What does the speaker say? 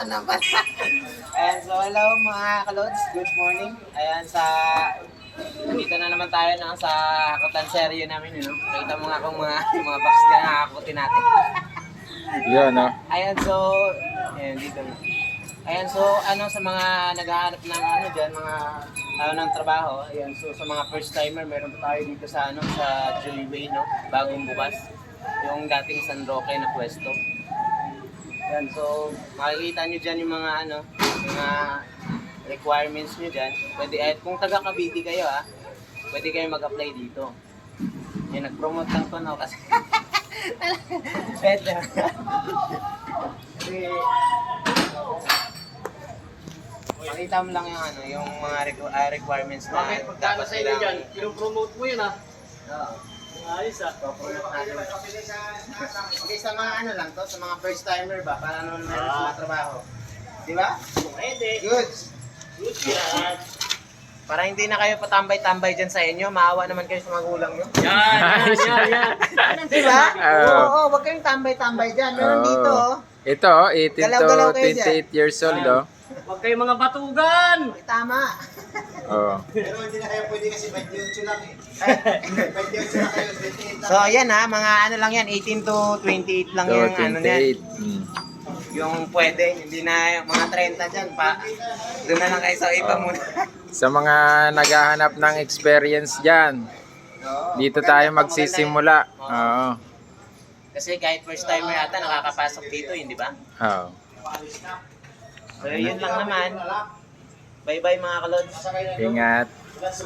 na pala. Ayan, so hello mga kalods, good morning. Ayan, dito na naman tayo no, sa hakutan serye namin. You know? Nakita mo nga kung mga box na nakakutin natin. Yun, no? Ayan, so, ayan, dito na. Ayan, so, sa mga naghahanap ng dyan, mga, ng trabaho, ayan, so, sa mga first timer, meron pa tayo dito sa, sa Joyway, no, bagong bukas, yung dating San Roque na pwesto. Ayan, so, makikita nyo dyan yung mga, mga requirements nyo dyan. Pwede, kung taga Cavite kayo, pwede kayo mag-apply dito. Ayan, nag-promote lang to, no, kasi, pwede. Kasi, makita mo lang yung mga requirements na dapat silang... Pinopromote mo yun Oo. Ayos Promote natin. Hindi sa mga lang to, sa mga first timer ba, para naman meron sa mga trabaho. Di ba? Pwede. Good. Good yan. Para hindi na kayo patambay-tambay dyan sa inyo, maawa naman kayo sa magulang nyo. Yan. Di ba? Oo, wag kayong tambay-tambay dyan. Meron dito, Ito, 18 Galaw-galaw to kayo 28 years old, oh. Huwag kayong mga batugan. Tama. Oh. Pero hindi na kayo pwede kasi 28 lang eh. 28 na kayo, 28 lang. So, ayan mga lang yan, 18 to 28 lang So, yung yan. 28. Yung pwede, hindi na yung mga 30 dyan pa. Doon na lang kayo sa iba muna. Sa mga naghahanap ng experience dyan, dito tayo magsisimula. Oo. Kasi kahit first timer ata nakakapasok dito, hindi ba? Oo. So, yun lang naman. Bye-bye mga kalods. Ingat.